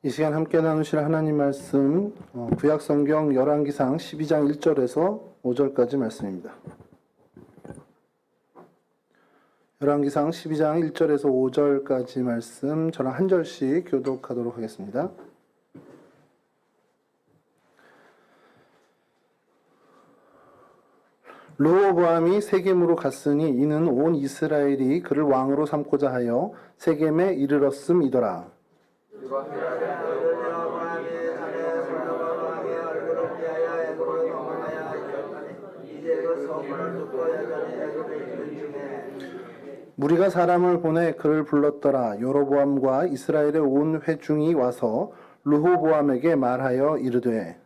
이 시간 함께 나누실 하나님 말씀 구약성경 열왕기상 12장 1절에서 5절까지 말씀입니다. 열왕기상 12장 1절에서 5절까지 말씀 저랑 한 절씩 교독하도록 하겠습니다. 르호보암이 세겜으로 갔으니 이는 온 이스라엘이 그를 왕으로 삼고자 하여 세겜에 이르렀음이더라. 무리가 사람을 보내 그를 불렀더라. 여로보암과 이스라엘의 온 회중이 와서 르호보암에게 말하여 이르되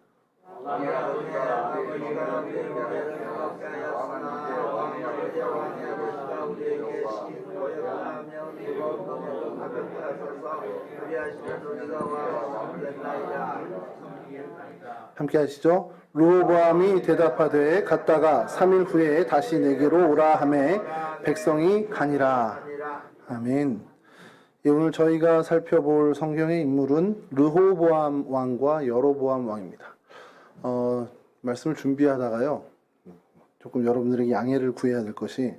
함께 하시죠. 르호보암이 대답하되 갔다가 3일 후에 다시 내게로 오라 하매 백성이 가니라. 아멘. 오늘 저희가 살펴볼 성경의 인물은 르호보암 왕과 여로보암 왕입니다. 말씀을 준비하다가요, 조금 여러분들에게 양해를 구해야 될 것이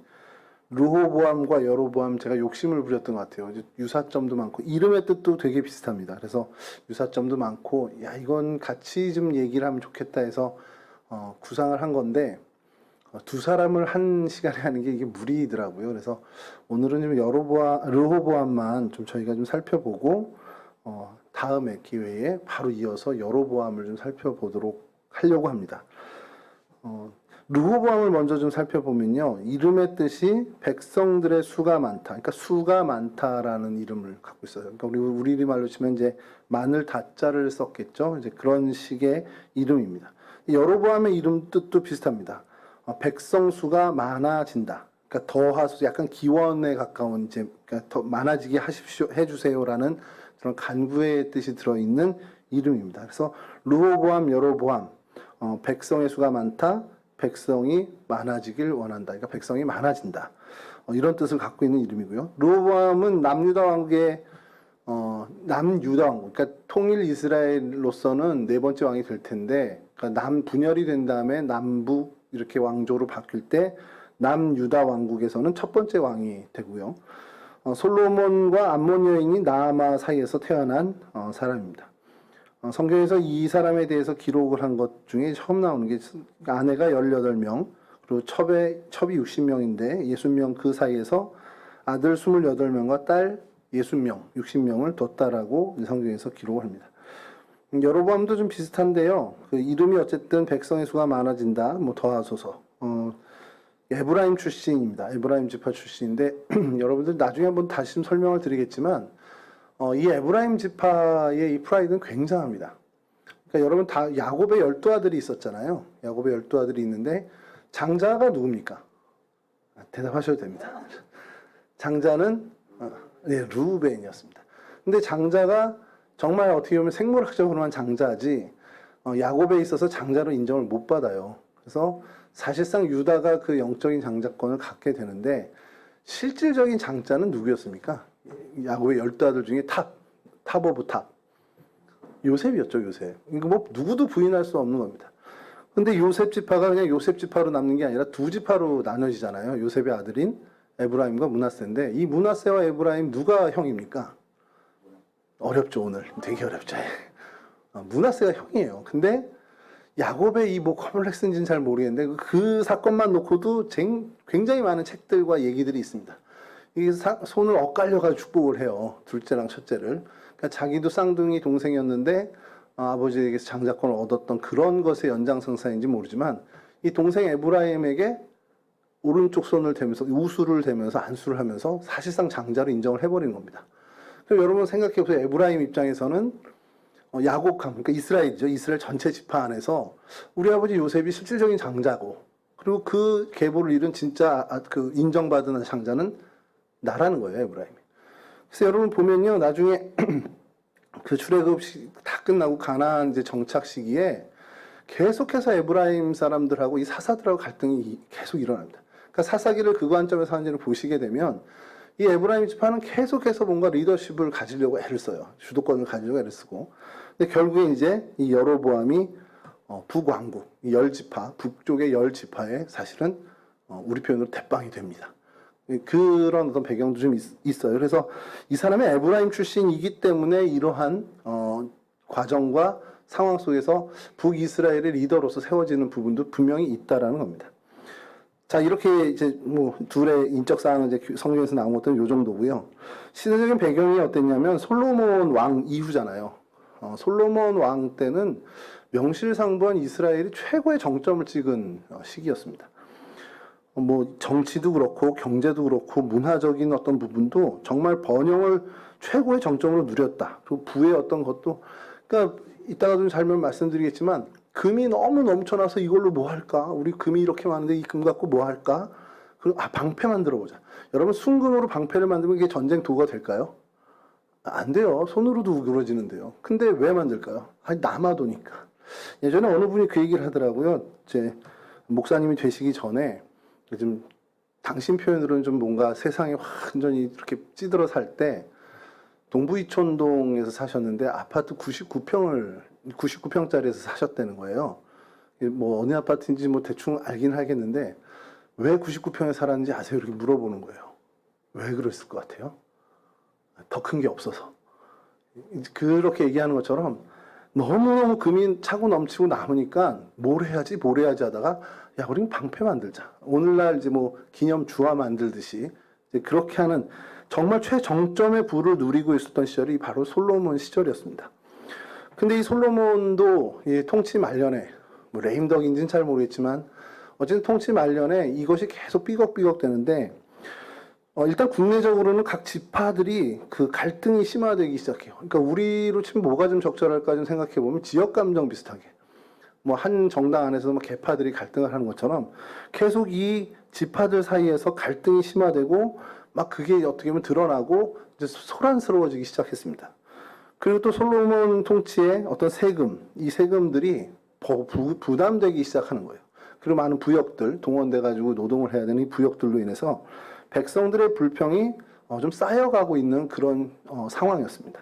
르호보암과 여로보암 제가 욕심을 부렸던 것 같아요. 유사점도 많고 이름의 뜻도 되게 비슷합니다. 그래서 유사점도 많고 야 이건 같이 좀 얘기를 하면 좋겠다 해서 구상을 한 건데 두 사람을 한 시간에 하는 게 이게 무리더라고요. 그래서 오늘은 좀 르호보암만 좀 저희가 좀 살펴보고 다음에 기회에 바로 이어서 여로보암을 좀 살펴보도록 하려고 합니다. 르호보암을 먼저 좀 살펴보면요, 이름의 뜻이 백성들의 수가 많다. 그러니까 수가 많다라는 이름을 갖고 있어요. 그러니까 우리 말로 치면 이제 마늘 다자를 썼겠죠. 이제 그런 식의 이름입니다. 여로보암의 이름 뜻도 비슷합니다. 백성 수가 많아진다. 그러니까 더하소, 약간 기원에 가까운 이제 그러니까 더 많아지게 하십시오, 해주세요라는 그런 간구의 뜻이 들어있는 이름입니다. 그래서 르호보암, 여로보암, 백성의 수가 많다. 백성이 많아지길 원한다. 그러니까 백성이 많아진다. 이런 뜻을 갖고 있는 이름이고요. 르호보암은 남유다 왕국의 남유다 왕국, 그러니까 통일 이스라엘로서는 네 번째 왕이 될 텐데, 그러니까 남 분열이 된 다음에 남북 이렇게 왕조로 바뀔 때 남유다 왕국에서는 첫 번째 왕이 되고요. 솔로몬과 암몬 여인이 나아마 사이에서 태어난 사람입니다. 성경에서 이 사람에 대해서 기록을 한 것 중에 처음 나오는 게 아내가 18명, 그리고 첩이 60명인데 60명 그 사이에서 아들 28명과 딸 60명, 60명을 뒀다라고 성경에서 기록을 합니다. 여로보암도 좀 비슷한데요. 그 이름이 어쨌든 백성의 수가 많아진다, 뭐 더하소서. 에브라임 출신입니다. 에브라임 지파 출신인데 여러분들 나중에 한번 다시 좀 설명을 드리겠지만 이 에브라임 지파의 이 프라이드는 굉장합니다. 그러니까 여러분 다 야곱의 12아들이 있었잖아요. 야곱의 12아들이 있는데 장자가 누굽니까? 대답하셔도 됩니다. 장자는 르우벤이었습니다. 근데 장자가 정말 어떻게 보면 생물학적으로만 장자지 야곱에 있어서 장자로 인정을 못 받아요. 그래서 사실상 유다가 그 영적인 장자권을 갖게 되는데 실질적인 장자는 누구였습니까? 야곱의 12아들 중에 탑 오브 탑. 요셉이었죠, 요셉. 이거 뭐 누구도 부인할 수 없는 겁니다. 근데 요셉 지파가 그냥 요셉 지파로 남는 게 아니라 두 지파로 나눠지잖아요. 요셉의 아들인 에브라임과 므낫세인데 이 므낫세와 에브라임 누가 형입니까? 어렵죠, 오늘. 되게 어렵죠. 므낫세가 형이에요. 근데 야곱의 이 뭐 컴플렉스인지는 잘 모르겠는데 그 사건만 놓고도 굉장히 많은 책들과 얘기들이 있습니다. 이게 손을 엇갈려가지고 축복을 해요. 둘째랑 첫째를. 그러니까 자기도 쌍둥이 동생이었는데 아버지에게서 장자권을 얻었던 그런 것의 연장선상인지 모르지만 이 동생 에브라임에게 오른쪽 손을 대면서 우수를 대면서 안수를 하면서 사실상 장자로 인정을 해버린 겁니다. 그럼 여러분 생각해보세요. 에브라임 입장에서는 야곱함, 그러니까 이스라엘이죠. 이스라엘 전체 지파 안에서 우리 아버지 요셉이 실질적인 장자고, 그리고 그 계보를 이룬 진짜 그 인정받은 장자는 나라는 거예요, 에브라임이. 그래서 여러분 보면요, 나중에 그 출애굽 다 끝나고 가나안 이제 정착 시기에 계속해서 에브라임 사람들하고 이 사사들하고 갈등이 계속 일어납니다. 그러니까 사사기를 그 관점에서 하는지를 보시게 되면 이 에브라임 지파는 계속해서 뭔가 리더십을 가지려고 애를 써요. 주도권을 가지려고 애를 쓰고. 근데 결국에 이제 이 여로보암이 북왕국, 이 열 지파, 북쪽의 열 지파에 사실은 우리 표현으로 대빵이 됩니다. 그런 어떤 배경도 좀 있어요. 그래서 이 사람이 에브라임 출신이기 때문에 이러한 과정과 상황 속에서 북이스라엘의 리더로서 세워지는 부분도 분명히 있다라는 겁니다. 자, 이렇게 이제 뭐 둘의 인적 사항은 이제 성경에서 나온 것들은 요 정도고요. 시대적인 배경이 어땠냐면 솔로몬 왕 이후잖아요. 솔로몬 왕 때는 명실상부한 이스라엘이 최고의 정점을 찍은 시기였습니다. 뭐 정치도 그렇고 경제도 그렇고 문화적인 어떤 부분도 정말 번영을 최고의 정점으로 누렸다. 그리고 부의 어떤 것도, 그러니까 이따가 좀 잘면 말씀드리겠지만 금이 너무 넘쳐나서 이걸로 뭐 할까? 우리 금이 이렇게 많은데 이 금 갖고 뭐 할까? 그리고 방패 만들어 보자. 여러분 순금으로 방패를 만들면 이게 전쟁 도구가 될까요? 안 돼요. 손으로도 우그러지는데요. 근데 왜 만들까요? 아니, 남아도니까. 예전에 어느 분이 그 얘기를 하더라고요. 제 목사님이 되시기 전에 요즘 당신 표현으로는 좀 뭔가 세상에 완전히 이렇게 찌들어 살 때 동부이촌동에서 사셨는데 아파트 99평짜리에서 사셨다는 거예요. 뭐 어느 아파트인지 뭐 대충 알긴 하겠는데 왜 99평에 살았는지 아세요? 이렇게 물어보는 거예요. 왜 그랬을 것 같아요? 더 큰 게 없어서. 그렇게 얘기하는 것처럼 너무너무 금이 차고 넘치고 남으니까 뭘 해야지 하다가 야, 우린 방패 만들자. 오늘날 이제 뭐 기념 주화 만들듯이 이제 그렇게 하는 정말 최정점의 부를 누리고 있었던 시절이 바로 솔로몬 시절이었습니다. 근데 이 솔로몬도 이 통치 말년에 뭐 레임덕인지는 잘 모르겠지만 어쨌든 통치 말년에 이것이 계속 삐걱삐걱 되는데 일단 국내적으로는 각 지파들이 그 갈등이 심화되기 시작해요. 그러니까 우리로 치면 뭐가 좀 적절할까 좀 생각해 보면 지역 감정 비슷하게 뭐 한 정당 안에서 뭐 계파들이 갈등을 하는 것처럼 계속 이 지파들 사이에서 갈등이 심화되고 막 그게 어떻게 보면 드러나고 이제 소란스러워지기 시작했습니다. 그리고 또 솔로몬 통치의 어떤 세금, 이 세금들이 부담되기 시작하는 거예요. 그리고 많은 부역들 동원돼 가지고 노동을 해야 되는 이 부역들로 인해서 백성들의 불평이 좀 쌓여가고 있는 그런 상황이었습니다.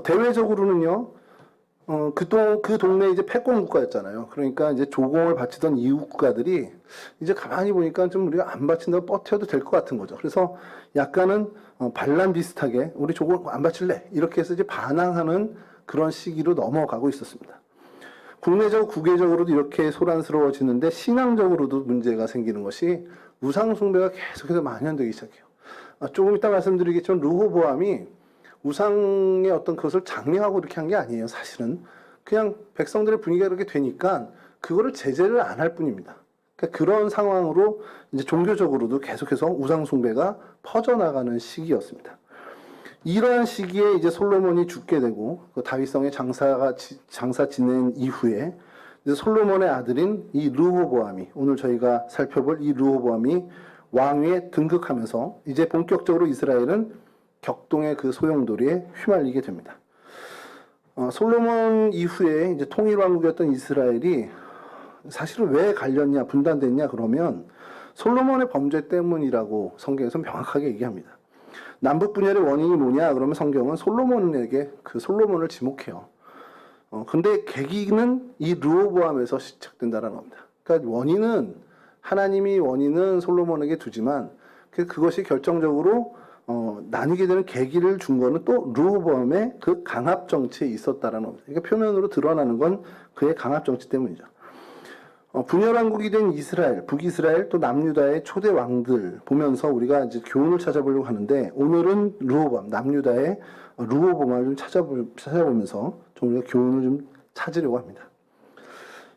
대외적으로는요, 그 동네 이제 패권 국가였잖아요. 그러니까 이제 조공을 바치던 이웃 국가들이 이제 가만히 보니까 좀 우리가 안 바친다고 버텨도 될 것 같은 거죠. 그래서 약간은 반란 비슷하게 우리 조공 안 바칠래 이렇게 해서 이제 반항하는 그런 시기로 넘어가고 있었습니다. 국내적, 국외적으로도 이렇게 소란스러워지는데 신앙적으로도 문제가 생기는 것이 우상 숭배가 계속해서 만연되기 시작해요. 조금 이따 말씀드리겠지만 르호보암이 우상의 어떤 것을 장려하고 이렇게 한 게 아니에요. 사실은 그냥 백성들의 분위기가 그렇게 되니까 그거를 제재를 안 할 뿐입니다. 그러니까 그런 상황으로 이제 종교적으로도 계속해서 우상 숭배가 퍼져나가는 시기였습니다. 이러한 시기에 이제 솔로몬이 죽게 되고 그 다윗성의 장사 지낸 이후에 이제 솔로몬의 아들인 이 르호보암이 오늘 저희가 살펴볼 이 르호보암이 왕위에 등극하면서 이제 본격적으로 이스라엘은 격동의 그 소용돌이에 휘말리게 됩니다. 솔로몬 이후에 이제 통일왕국이었던 이스라엘이 사실은 왜 갈렸냐, 분단됐냐 그러면 솔로몬의 범죄 때문이라고 성경에서 명확하게 얘기합니다. 남북 분열의 원인이 뭐냐 그러면 성경은 솔로몬에게 그 솔로몬을 지목해요. 근데 계기는 이 르호보암에서 시작된다는 겁니다. 그러니까 하나님이 원인은 솔로몬에게 두지만 그것이 결정적으로 나뉘게 되는 계기를 준 거는 또 르호보암의 그 강압 정치에 있었다라는 겁니다. 그러니까 표면으로 드러나는 건 그의 강압 정치 때문이죠. 분열왕국이 된 이스라엘, 북이스라엘 또 남유다의 초대 왕들 보면서 우리가 이제 교훈을 찾아보려고 하는데 오늘은 르호보암, 남유다의 르호보암을 좀 찾아보면서 좀 우리가 교훈을 좀 찾으려고 합니다.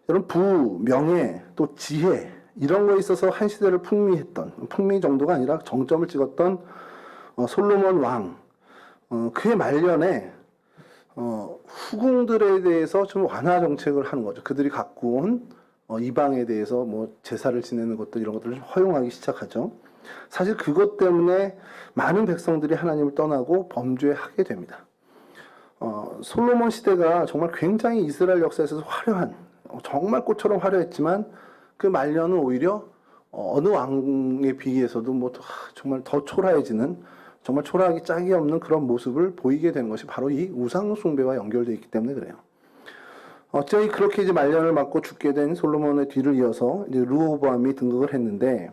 여러분 명예 또 지혜 이런 거에 있어서 한 시대를 풍미 정도가 아니라 정점을 찍었던 솔로몬 왕, 그의 말년에 후궁들에 대해서 좀 완화 정책을 하는 거죠. 그들이 갖고 온 이방에 대해서 뭐 제사를 지내는 것들 이런 것들을 좀 허용하기 시작하죠. 사실 그것 때문에 많은 백성들이 하나님을 떠나고 범죄하게 됩니다. 솔로몬 시대가 정말 굉장히 이스라엘 역사에서 화려한 정말 꽃처럼 화려했지만 그 말년은 오히려 어느 왕에 비해서도 정말 더 초라해지는, 정말 초라하기 짝이 없는 그런 모습을 보이게 되는 것이 바로 이 우상 숭배와 연결되어 있기 때문에 그래요. 어쩌이 그렇게 이제 말년을 맞고 죽게 된 솔로몬의 뒤를 이어서 이제 르호보암이 등극을 했는데,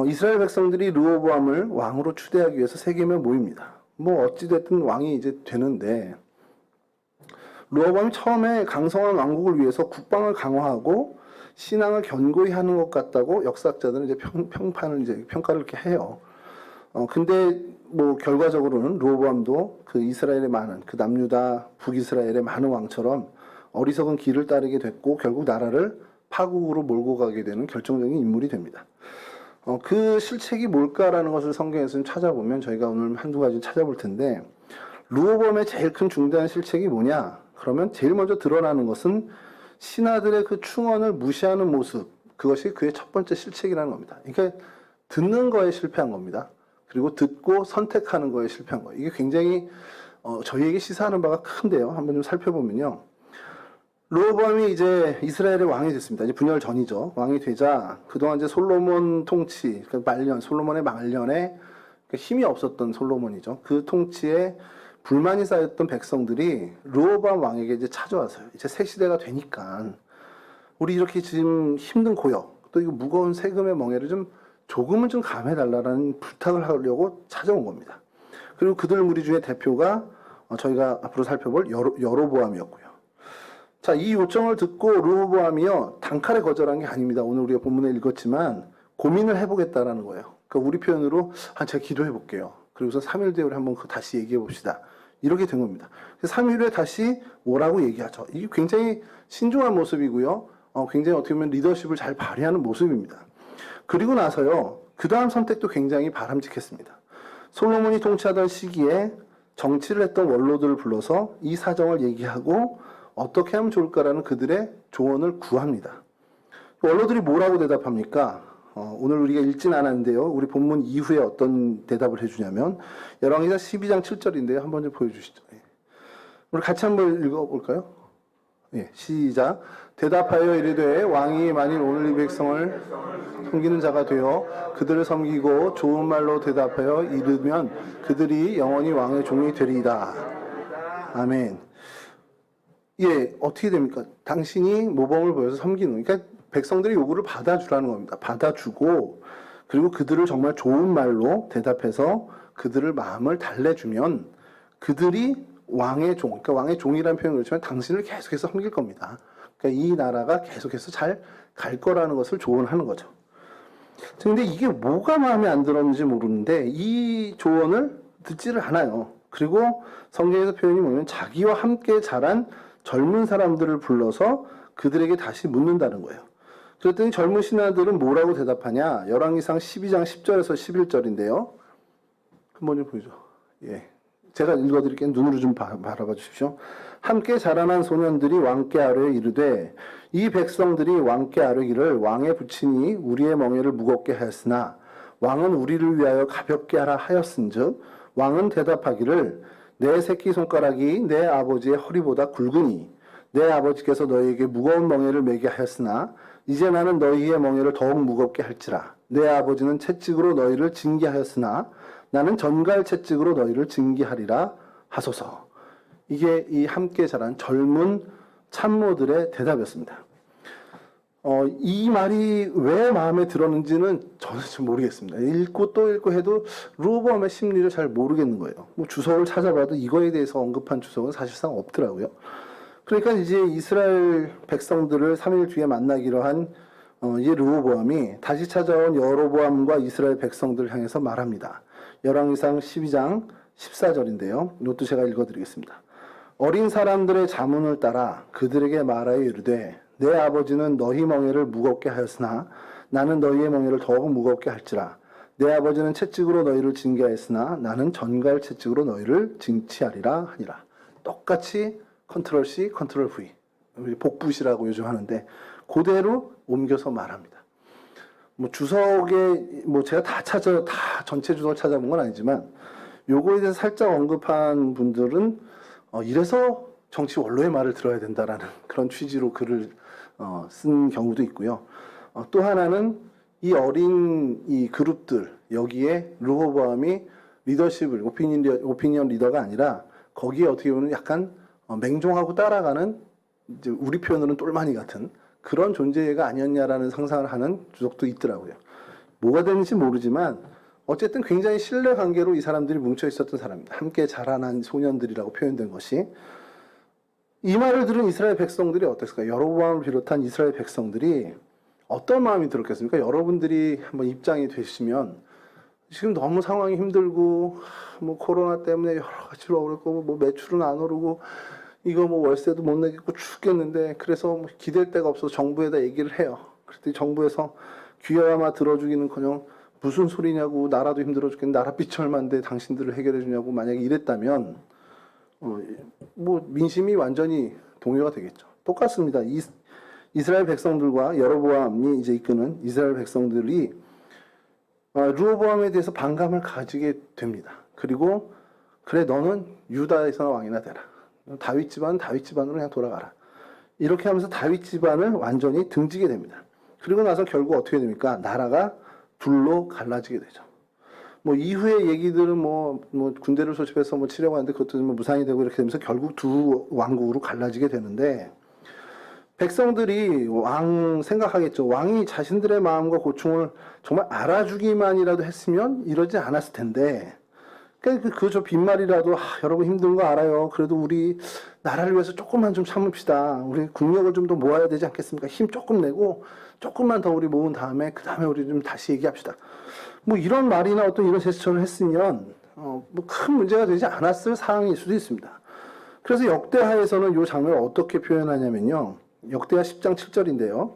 이스라엘 백성들이 르호보암을 왕으로 추대하기 위해서 세겜에 모입니다. 어찌됐든 왕이 이제 되는데, 르호보암이 처음에 강성한 왕국을 위해서 국방을 강화하고 신앙을 견고히 하는 것 같다고 역사학자들은 이제 평가를 이렇게 해요. 근데 결과적으로는 르호보암도 그 이스라엘의 많은, 그 남유다 북이스라엘의 많은 왕처럼 어리석은 길을 따르게 됐고 결국 나라를 파국으로 몰고 가게 되는 결정적인 인물이 됩니다. 그 실책이 뭘까라는 것을 성경에서 좀 찾아보면 저희가 오늘 한두 가지 찾아볼 텐데, 르호보암의 제일 큰 중대한 실책이 뭐냐? 그러면 제일 먼저 드러나는 것은 신하들의 그 충언을 무시하는 모습, 그것이 그의 첫 번째 실책이라는 겁니다. 그러니까 듣는 거에 실패한 겁니다. 그리고 듣고 선택하는 거에 실패한 거예요. 이게 굉장히 저희에게 시사하는 바가 큰데요. 한번 좀 살펴보면요. 르호보암이 이제 이스라엘의 왕이 됐습니다. 이제 분열 전이죠. 왕이 되자 그동안 이제 솔로몬 통치, 그러니까 솔로몬의 말년에 힘이 없었던 솔로몬이죠. 그 통치에 불만이 쌓였던 백성들이 르호보암 왕에게 이제 찾아와서요. 이제 새 시대가 되니까 우리 이렇게 지금 힘든 고역, 또 이거 무거운 세금의 멍에를 조금은 좀 감해달라는 부탁을 하려고 찾아온 겁니다. 그리고 그들 무리 중에 대표가 저희가 앞으로 살펴볼 여로보암이었고요. 자, 이 요청을 듣고 르호보암이요, 단칼에 거절한 게 아닙니다. 오늘 우리가 본문에 읽었지만 고민을 해보겠다라는 거예요. 그러니까 우리 표현으로 제가 기도해 볼게요. 그리고서 3일 뒤에 우리 한번 다시 얘기해 봅시다. 이렇게 된 겁니다. 3일 후에 다시 오라고 얘기하죠. 이게 굉장히 신중한 모습이고요. 굉장히 어떻게 보면 리더십을 잘 발휘하는 모습입니다. 그리고 나서요, 그 다음 선택도 굉장히 바람직했습니다. 솔로몬이 통치하던 시기에 정치를 했던 원로들을 불러서 이 사정을 얘기하고 어떻게 하면 좋을까라는 그들의 조언을 구합니다. 원로들이 뭐라고 대답합니까? 오늘 우리가 읽진 않았는데요. 우리 본문 이후에 어떤 대답을 해주냐면 열왕기상 12장 7절인데요. 한번 좀 보여주시죠. 우리 같이 한번 읽어볼까요? 예, 시작. 대답하여 이르되 왕이 만일 오늘 이 백성을 섬기는 자가 되어 그들을 섬기고 좋은 말로 대답하여 이르면 그들이 영원히 왕의 종이 되리이다. 아멘. 예, 어떻게 됩니까? 당신이 모범을 보여서 섬기는, 그러니까 백성들의 요구를 받아주라는 겁니다. 받아주고 그리고 그들을 정말 좋은 말로 대답해서 그들을 마음을 달래주면 그들이 왕의 종, 그러니까 왕의 종이라는 표현을 그렇지만 당신을 계속해서 섬길 겁니다. 그러니까 이 나라가 계속해서 잘 갈 거라는 것을 조언하는 거죠. 근데 이게 뭐가 마음에 안 들었는지 모르는데 이 조언을 듣지를 않아요. 그리고 성경에서 표현이 뭐냐면 자기와 함께 자란 젊은 사람들을 불러서 그들에게 다시 묻는다는 거예요. 그랬더니 젊은 신하들은 뭐라고 대답하냐? 열왕기상 12장 10절에서 11절인데요. 한번 좀 보여줘. 예. 제가 읽어드릴게요. 눈으로 좀 바라봐 주십시오. 함께 자라난 소년들이 왕께 아뢰 이르되 이 백성들이 왕께 아뢰기를 왕의 부친이 우리의 멍에를 무겁게 하였으나 왕은 우리를 위하여 가볍게 하라 하였은즉 왕은 대답하기를 내 새끼손가락이 내 아버지의 허리보다 굵으니 내 아버지께서 너희에게 무거운 멍에를 매게 하였으나 이제 나는 너희의 멍에를 더욱 무겁게 할지라. 내 아버지는 채찍으로 너희를 징계하였으나 나는 전갈 채찍으로 너희를 징계하리라 하소서. 이게 이 함께 자란 젊은 참모들의 대답이었습니다. 이 말이 왜 마음에 들었는지는 저는 좀 모르겠습니다. 읽고 또 읽고 해도 르호보암의 심리를 잘 모르겠는 거예요. 주석을 찾아봐도 이거에 대해서 언급한 주석은 사실상 없더라고요. 그러니까 이제 이스라엘 백성들을 3일 뒤에 만나기로 한 이 르호보암이 다시 찾아온 여로보암과 이스라엘 백성들을 향해서 말합니다. 열왕기상 12장 14절인데요. 이것도 제가 읽어드리겠습니다. 어린 사람들의 자문을 따라 그들에게 말하여 이르되 내 아버지는 너희 멍에를 무겁게 하였으나 나는 너희의 멍에를 더욱 무겁게 할지라. 내 아버지는 채찍으로 너희를 징계하였으나 나는 전갈 채찍으로 너희를 징치하리라 하니라. 똑같이 컨트롤 C, 컨트롤 V, 복붙이라고 요즘 하는데 그대로 옮겨서 말합니다. 주석에 제가 다 전체 주석을 찾아본 건 아니지만 요거에 대해서 살짝 언급한 분들은 이래서 정치 원로의 말을 들어야 된다라는 그런 취지로 글을 쓴 경우도 있고요. 또 하나는 이 어린 이 그룹들 여기에 르호보암이 리더십을 오피니언 리더가 아니라 거기에 어떻게 보면 약간 맹종하고 따라가는 이제 우리 표현으로는 똘마니 같은 그런 존재가 아니었냐라는 상상을 하는 주석도 있더라고요. 뭐가 되는지 모르지만 어쨌든 굉장히 신뢰 관계로 이 사람들이 뭉쳐 있었던 사람입니다. 함께 자라난 소년들이라고 표현된 것이. 이 말을 들은 이스라엘 백성들이 어땠을까요? 여로보암을 비롯한 이스라엘 백성들이 어떤 마음이 들었겠습니까? 여러분들이 한번 입장이 되시면 지금 너무 상황이 힘들고 뭐 코로나 때문에 여러 가지로 어렵고 뭐 매출은 안 오르고 이거 뭐 월세도 못 내겠고 죽겠는데 그래서 뭐 기댈 데가 없어서 정부에다 얘기를 해요. 그랬더니 정부에서 귀여야마 들어주기는커녕 무슨 소리냐고 나라도 힘들어 죽겠는데 나라 빚이 얼만데 당신들을 해결해 주냐고 만약에 이랬다면 뭐 민심이 완전히 동요가 되겠죠. 똑같습니다. 이스라엘 백성들과 여로보암이 이제 이끄는 이스라엘 백성들이 르호보암에 대해서 반감을 가지게 됩니다. 그리고 그래 너는 유다에서 왕이나 되라. 다윗 집안은 다윗 집안으로 그냥 돌아가라. 이렇게 하면서 다윗 집안을 완전히 등지게 됩니다. 그리고 나서 결국 어떻게 됩니까? 나라가 둘로 갈라지게 되죠. 뭐 이후의 얘기들은 뭐 군대를 소집해서 뭐 치려고 하는데 그것도 뭐 무산이 되고 이렇게 되면서 결국 두 왕국으로 갈라지게 되는데 백성들이 왕 생각하겠죠. 왕이 자신들의 마음과 고충을 정말 알아주기만이라도 했으면 이러지 않았을 텐데 그저 빈말이라도 여러분 힘든 거 알아요. 그래도 우리 나라를 위해서 조금만 좀 참읍시다. 우리 국력을 좀 더 모아야 되지 않겠습니까? 힘 조금 내고 조금만 더 우리 모은 다음에 그 다음에 우리 좀 다시 얘기합시다. 뭐 이런 말이나 어떤 이런 제스처를 했으면 뭐 큰 문제가 되지 않았을 상황일 수도 있습니다. 그래서 역대하에서는 이 장면을 어떻게 표현하냐면요. 역대하 10장 7절인데요.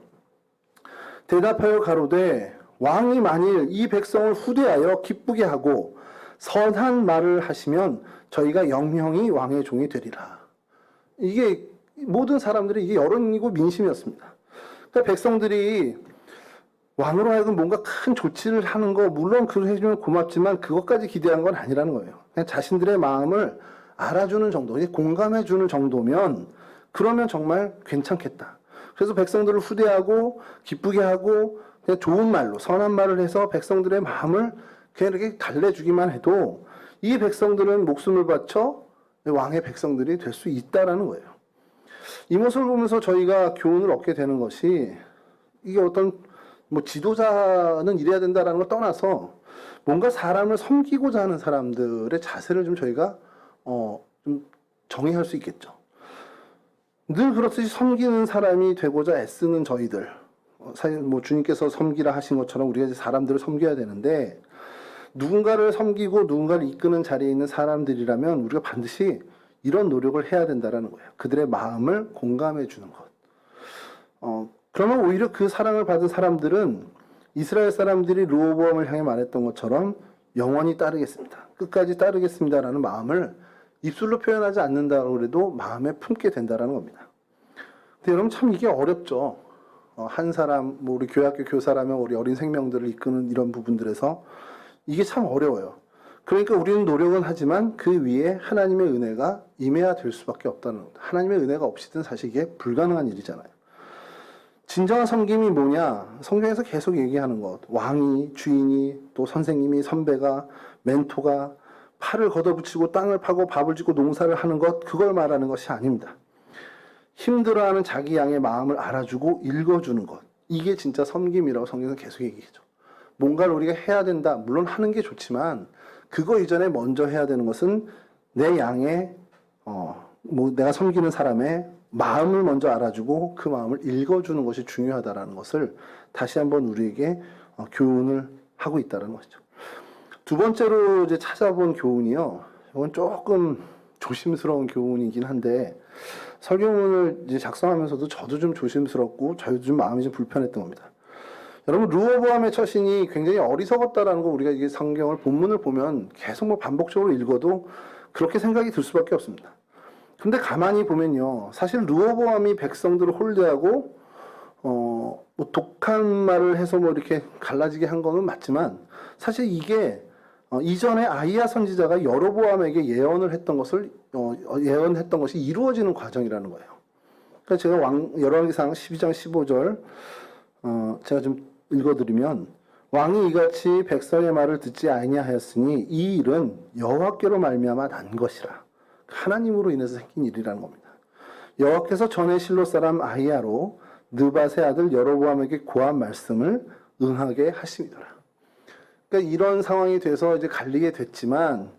대답하여 가로되 왕이 만일 이 백성을 후대하여 기쁘게 하고 선한 말을 하시면 저희가 영영이 왕의 종이 되리라. 이게 모든 사람들이 이게 여론이고 민심이었습니다. 그러니까 백성들이 왕으로 하여금 뭔가 큰 조치를 하는 거 물론 그걸 해주면 고맙지만 그것까지 기대한 건 아니라는 거예요. 그냥 자신들의 마음을 알아주는 정도, 공감해주는 정도면 그러면 정말 괜찮겠다. 그래서 백성들을 후대하고 기쁘게 하고 그냥 좋은 말로 선한 말을 해서 백성들의 마음을 그냥 이렇게 달래주기만 해도 이 백성들은 목숨을 바쳐 왕의 백성들이 될 수 있다라는 거예요. 이 모습을 보면서 저희가 교훈을 얻게 되는 것이 이게 어떤 뭐 지도자는 이래야 된다라는 걸 떠나서 뭔가 사람을 섬기고자 하는 사람들의 자세를 좀 저희가 좀 정의할 수 있겠죠. 늘 그렇듯이 섬기는 사람이 되고자 애쓰는 저희들, 사실 뭐 주님께서 섬기라 하신 것처럼 우리가 이제 사람들을 섬겨야 되는데 누군가를 섬기고 누군가를 이끄는 자리에 있는 사람들이라면 우리가 반드시 이런 노력을 해야 된다는 거예요. 그들의 마음을 공감해 주는 것. 그러면 오히려 그 사랑을 받은 사람들은 이스라엘 사람들이 르호보암을 향해 말했던 것처럼 영원히 따르겠습니다. 끝까지 따르겠습니다라는 마음을 입술로 표현하지 않는다고 해도 마음에 품게 된다는 겁니다. 근데 여러분 참 이게 어렵죠. 한 사람, 뭐 우리 교회학교 교사라면 우리 어린 생명들을 이끄는 이런 부분들에서 이게 참 어려워요. 그러니까 우리는 노력은 하지만 그 위에 하나님의 은혜가 임해야 될 수밖에 없다는 겁니다. 하나님의 은혜가 없이는 사실 이게 불가능한 일이잖아요. 진정한 섬김이 뭐냐? 성경에서 계속 얘기하는 것. 왕이, 주인이, 또 선생님이, 선배가, 멘토가 팔을 걷어붙이고 땅을 파고 밥을 짓고 농사를 하는 것, 그걸 말하는 것이 아닙니다. 힘들어하는 자기 양의 마음을 알아주고 읽어주는 것. 이게 진짜 섬김이라고 성경에서 계속 얘기하죠. 뭔가를 우리가 해야 된다. 물론 하는 게 좋지만 그거 이전에 먼저 해야 되는 것은 내 양의 내가 섬기는 사람의 마음을 먼저 알아주고 그 마음을 읽어주는 것이 중요하다라는 것을 다시 한번 우리에게 교훈을 하고 있다는 것이죠. 두 번째로 이제 찾아본 교훈이요. 이건 조금 조심스러운 교훈이긴 한데 설교문을 이제 작성하면서도 저도 좀 조심스럽고 저도 좀 마음이 좀 불편했던 겁니다. 여러분 르호보암의 처신이 굉장히 어리석었다라는 거 우리가 이게 성경을 본문을 보면 계속 뭐 반복적으로 읽어도 그렇게 생각이 들 수밖에 없습니다. 근데 가만히 보면요, 사실 르호보암이 백성들을 홀대하고 뭐 독한 말을 해서 뭐 이렇게 갈라지게 한 거는 맞지만 사실 이게 이전에 아히야 선지자가 여로보암에게 예언했던 것이 이루어지는 과정이라는 거예요. 그러니까 제가 열왕기상 12장 15절 제가 좀 읽어드리면 왕이 이같이 백성의 말을 듣지 아니하였으니 이 일은 여호와께로 말미암아 난 것이라. 하나님으로 인해서 생긴 일이라는 겁니다. 여호와께서 전에 실로 사람 아히야로 느밧의 아들 여로보암에게 고한 말씀을 응하게 하심이더라. 그러니까 이런 상황이 돼서 이제 갈리게 됐지만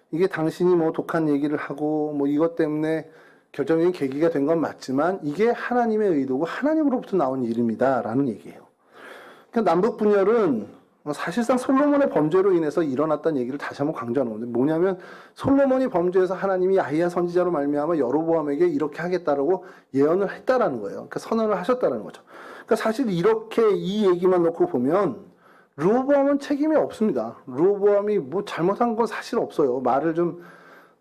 이게 당신이 뭐 독한 얘기를 하고 뭐 이것 때문에 결정적인 계기가 된 건 맞지만 이게 하나님의 의도고 하나님으로부터 나온 일입니다라는 얘기예요. 그러니까 남북 분열은 사실상 솔로몬의 범죄로 인해서 일어났다는 얘기를 다시 한번 강조하는 건데 뭐냐면 솔로몬이 범죄해서 하나님이 아히야 선지자로 말미암아 여로보암에게 이렇게 하겠다라고 예언을 했다라는 거예요. 그러니까 선언을 하셨다라는 거죠. 그러니까 사실 이렇게 이 얘기만 놓고 보면 르호보암은 책임이 없습니다. 르호보암이 뭐 잘못한 건 사실 없어요. 말을 좀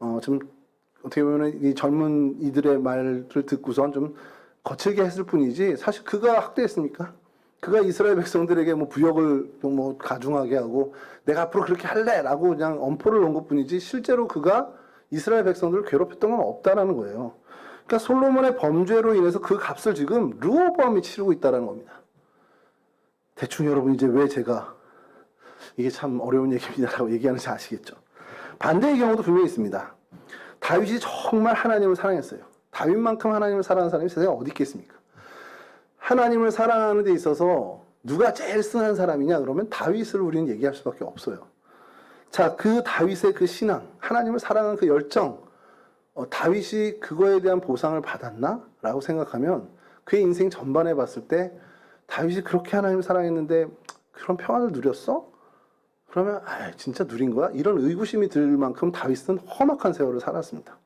어떻게 보면 이 젊은 이들의 말을 듣고선 좀 거칠게 했을 뿐이지 사실 그가 학대했습니까? 그가 이스라엘 백성들에게 뭐 부역을 뭐 가중하게 하고 내가 앞으로 그렇게 할래라고 그냥 엄포를 놓은 것뿐이지 실제로 그가 이스라엘 백성들을 괴롭혔던 건 없다라는 거예요. 그러니까 솔로몬의 범죄로 인해서 그 값을 지금 르호보암이 치르고 있다라는 겁니다. 대충 여러분 이제 왜 제가 이게 참 어려운 얘기입니다라고 얘기하는지 아시겠죠? 반대의 경우도 분명히 있습니다. 다윗이 정말 하나님을 사랑했어요. 다윗만큼 하나님을 사랑하는 사람이 세상에 어디 있겠습니까? 하나님을 사랑하는 데 있어서 누가 제일 순한 사람이냐 그러면 다윗을 우리는 얘기할 수밖에 없어요. 자, 그 다윗의 그 신앙, 하나님을 사랑하는 그 열정, 다윗이 그거에 대한 보상을 받았나? 라고 생각하면 그의 인생 전반에 봤을 때 다윗이 그렇게 하나님을 사랑했는데 그런 평안을 누렸어? 그러면 진짜 누린 거야? 이런 의구심이 들 만큼 다윗은 험악한 세월을 살았습니다.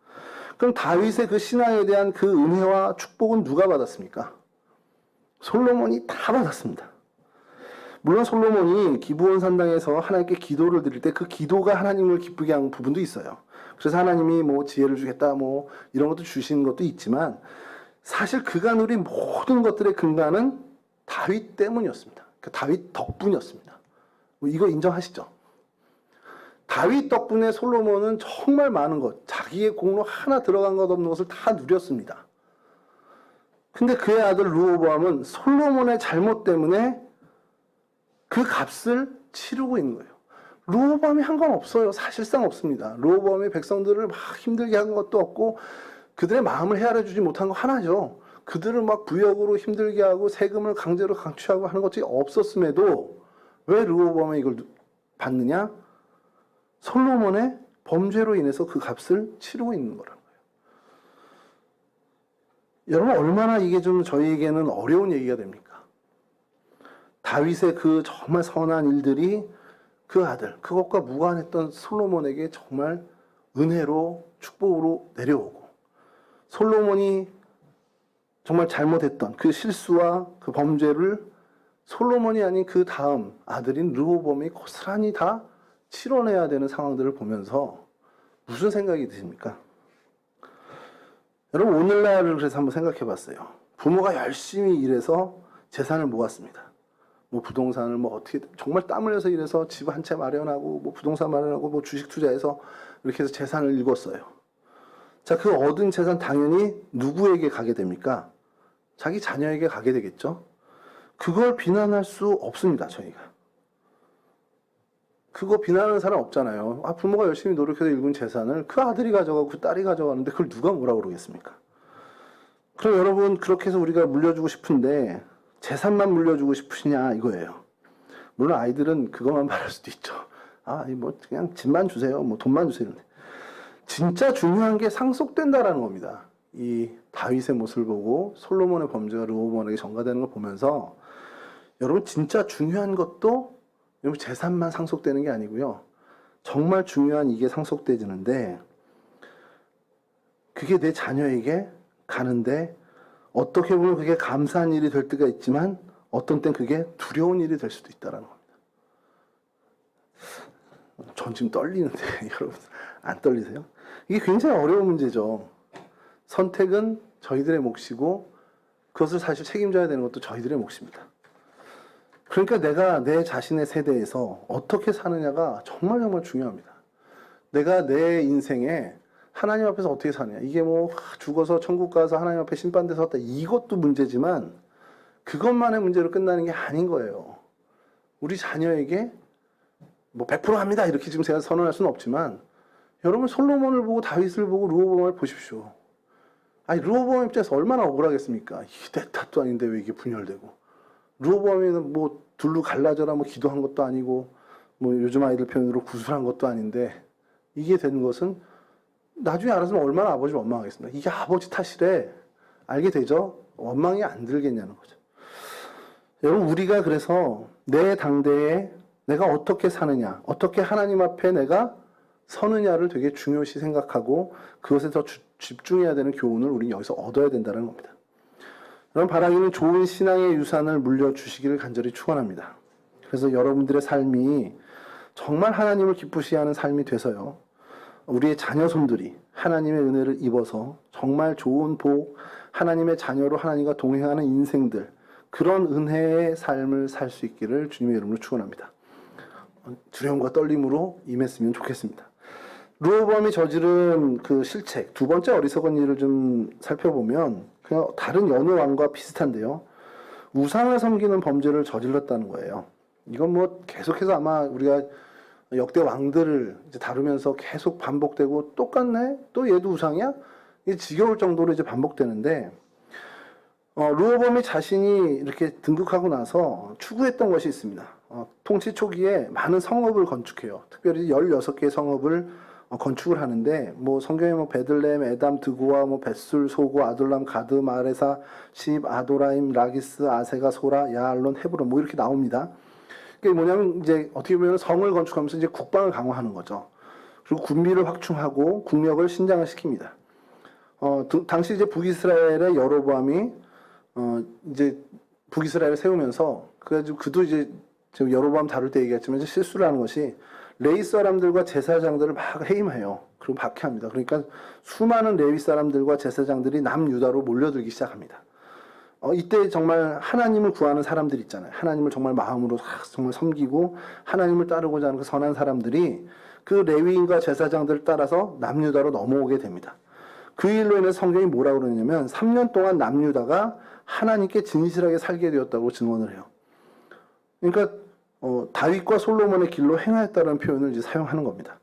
그럼 다윗의 그 신앙에 대한 그 은혜와 축복은 누가 받았습니까? 솔로몬이 다 받았습니다. 물론 솔로몬이 기브온 산당에서 하나님께 기도를 드릴 때 그 기도가 하나님을 기쁘게 한 부분도 있어요. 그래서 하나님이 뭐 지혜를 주겠다 뭐 이런 것도 주신 것도 있지만 사실 그가 누린 모든 것들의 근간은 다윗 때문이었습니다. 그 다윗 덕분이었습니다. 이거 인정하시죠? 다윗 덕분에 솔로몬은 정말 많은 것, 자기의 공로 하나 들어간 것 없는 것을 다 누렸습니다. 근데 그의 아들 르호보암은 솔로몬의 잘못 때문에 그 값을 치르고 있는 거예요. 르호보암이 한 건 없어요. 사실상 없습니다. 르호보암이 백성들을 막 힘들게 한 것도 없고 그들의 마음을 헤아려 주지 못한 거 하나죠. 그들을 막 부역으로 힘들게 하고 세금을 강제로 강취하고 하는 것이 없었음에도 왜 르호보암이 이걸 받느냐? 솔로몬의 범죄로 인해서 그 값을 치르고 있는 거라는 거예요. 여러분 얼마나 이게 좀 저희에게는 어려운 얘기가 됩니까? 다윗의 그 정말 선한 일들이 그 아들, 그것과 무관했던 솔로몬에게 정말 은혜로 축복으로 내려오고 솔로몬이 정말 잘못했던 그 실수와 그 범죄를 솔로몬이 아닌 그 다음 아들인 르호보암이 고스란히 다 치러내야 되는 상황들을 보면서 무슨 생각이 드십니까? 여러분 오늘날을 그래서 한번 생각해 봤어요. 부모가 열심히 일해서 재산을 모았습니다. 뭐 부동산을 뭐 어떻게 정말 땀 흘려서 일해서 집 한 채 마련하고 뭐 부동산 마련하고 뭐 주식 투자해서 이렇게 해서 재산을 읽었어요. 자, 그 얻은 재산 당연히 누구에게 가게 됩니까? 자기 자녀에게 가게 되겠죠. 그걸 비난할 수 없습니다, 저희가. 그거 비난하는 사람 없잖아요. 부모가 열심히 노력해서 읽은 재산을 그 아들이 가져가고 그 딸이 가져가는데 그걸 누가 뭐라고 그러겠습니까? 그럼 여러분 그렇게 해서 우리가 물려주고 싶은데 재산만 물려주고 싶으시냐 이거예요. 물론 아이들은 그것만 바랄 수도 있죠. 뭐 그냥 집만 주세요. 뭐 돈만 주세요. 진짜 중요한 게 상속된다라는 겁니다. 이 다윗의 모습을 보고 솔로몬의 범죄가 르호보암에게 전가되는 걸 보면서 여러분 진짜 중요한 것도 여러분 재산만 상속되는 게 아니고요. 정말 중요한 이게 상속되지는데 그게 내 자녀에게 가는데 어떻게 보면 그게 감사한 일이 될 때가 있지만 어떤 땐 그게 두려운 일이 될 수도 있다는 겁니다. 전 지금 떨리는데 여러분 안 떨리세요? 이게 굉장히 어려운 문제죠. 선택은 저희들의 몫이고 그것을 사실 책임져야 되는 것도 저희들의 몫입니다. 그러니까 내가 내 자신의 세대에서 어떻게 사느냐가 정말 정말 중요합니다. 내가 내 인생에 하나님 앞에서 어떻게 사느냐. 이게 뭐 죽어서 천국 가서 하나님 앞에 심판돼서 왔다. 이것도 문제지만 그것만의 문제로 끝나는 게 아닌 거예요. 우리 자녀에게 뭐 100% 합니다 이렇게 지금 제가 선언할 수는 없지만 여러분 솔로몬을 보고 다윗을 보고 르호보암을 보십시오. 아니 르호보암 입장에서 얼마나 억울하겠습니까? 이게 내 탓도 아닌데 왜 이게 분열되고 르호보암에는 뭐 둘로 갈라져라 뭐 기도한 것도 아니고 뭐 요즘 아이들 표현으로 구술한 것도 아닌데 이게 된 것은 나중에 알았으면 얼마나 아버지를 원망하겠습니까? 이게 아버지 탓이래. 알게 되죠? 원망이 안 들겠냐는 거죠. 여러분 우리가 그래서 내 당대에 내가 어떻게 사느냐, 어떻게 하나님 앞에 내가 서느냐를 되게 중요시 생각하고 그것에 더 집중해야 되는 교훈을 우리는 여기서 얻어야 된다는 겁니다. 여러분 바라기는 좋은 신앙의 유산을 물려주시기를 간절히 축원합니다. 그래서 여러분들의 삶이 정말 하나님을 기쁘시게 하는 삶이 돼서요. 우리의 자녀 손들이 하나님의 은혜를 입어서 정말 좋은 복, 하나님의 자녀로 하나님과 동행하는 인생들, 그런 은혜의 삶을 살 수 있기를 주님의 이름으로 축원합니다. 두려움과 떨림으로 임했으면 좋겠습니다. 르호보암이 저지른 그 실책, 두 번째 어리석은 일을 좀 살펴보면 그냥 다른 여느 왕과 비슷한데요. 우상을 섬기는 범죄를 저질렀다는 거예요. 이건 뭐 계속해서 아마 우리가 역대 왕들을 이제 다루면서 계속 반복되고 똑같네? 또 얘도 우상이야? 이게 지겨울 정도로 이제 반복되는데 르호보암이 자신이 이렇게 등극하고 나서 추구했던 것이 있습니다. 통치 초기에 많은 성읍을 건축해요. 특별히 16개의 성읍을 건축을 하는데 뭐 성경에 뭐 베들레헴, 에담, 드고아, 뭐 벳술, 소고, 아둘람, 가드, 마레사, 십, 아도라임, 라기스, 아세가, 소라, 야알론, 헤브론 뭐 이렇게 나옵니다. 그게 뭐냐면 이제 어떻게 보면 성을 건축하면서 이제 국방을 강화하는 거죠. 그리고 군비를 확충하고 국력을 신장을 시킵니다. 당시 이제 북이스라엘의 여로보암이 이제 북이스라엘을 세우면서 그래가지고 그도 이제 지금 여로보암 다룰 때 얘기했지만 이제 실수를 하는 것이 레위 사람들과 제사장들을 막 해임해요. 그리고 박해합니다. 그러니까 수많은 레위 사람들과 제사장들이 남유다로 몰려들기 시작합니다. 이때 정말 하나님을 구하는 사람들 있잖아요. 하나님을 정말 마음으로 정말 섬기고 하나님을 따르고자 하는 그 선한 사람들이 그 레위인과 제사장들을 따라서 남유다로 넘어오게 됩니다. 그 일로 인해서 성경이 뭐라고 그러냐면 3년 동안 남유다가 하나님께 진실하게 살게 되었다고 증언을 해요. 그러니까 다윗과 솔로몬의 길로 행하였다는 표현을 이제 사용하는 겁니다.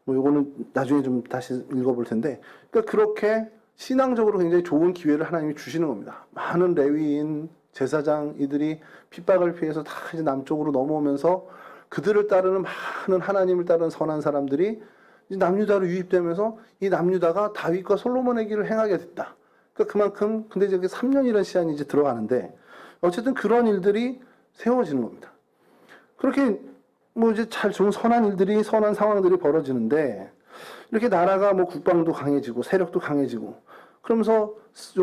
뭐 이거는 나중에 좀 다시 읽어볼 텐데, 그러니까 그렇게 신앙적으로 굉장히 좋은 기회를 하나님이 주시는 겁니다. 많은 레위인, 제사장 이들이 핍박을 피해서 다 이제 남쪽으로 넘어오면서 그들을 따르는 많은 하나님을 따르는 선한 사람들이 남유다로 유입되면서 이 남유다가 다윗과 솔로몬의 길을 행하게 됐다. 그러니까 그만큼 근데 이제 3년이라는 시간이 이제 들어가는데 어쨌든 그런 일들이 세워지는 겁니다. 그렇게 뭐 이제 잘 좋은 선한 일들이 선한 상황들이 벌어지는데 이렇게 나라가 뭐 국방도 강해지고 세력도 강해지고 그러면서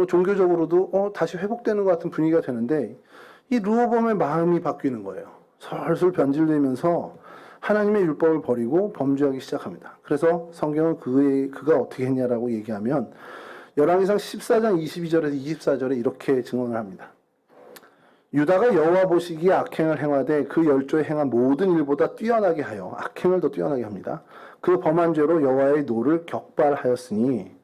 종교적으로도 다시 회복되는 것 같은 분위기가 되는데 이 르호보암의 마음이 바뀌는 거예요. 솔솔 변질되면서 하나님의 율법을 버리고 범죄하기 시작합니다. 그래서 성경은 그가 어떻게 했냐라고 얘기하면 열왕기상 14장 22절에서 24절에 이렇게 증언을 합니다. 유다가 여호와 보시기에 악행을 행하되 그 열조에 행한 모든 일보다 뛰어나게 하여 악행을 더 뛰어나게 합니다. 그 범한 죄로 여호와의 노를 격발하였으니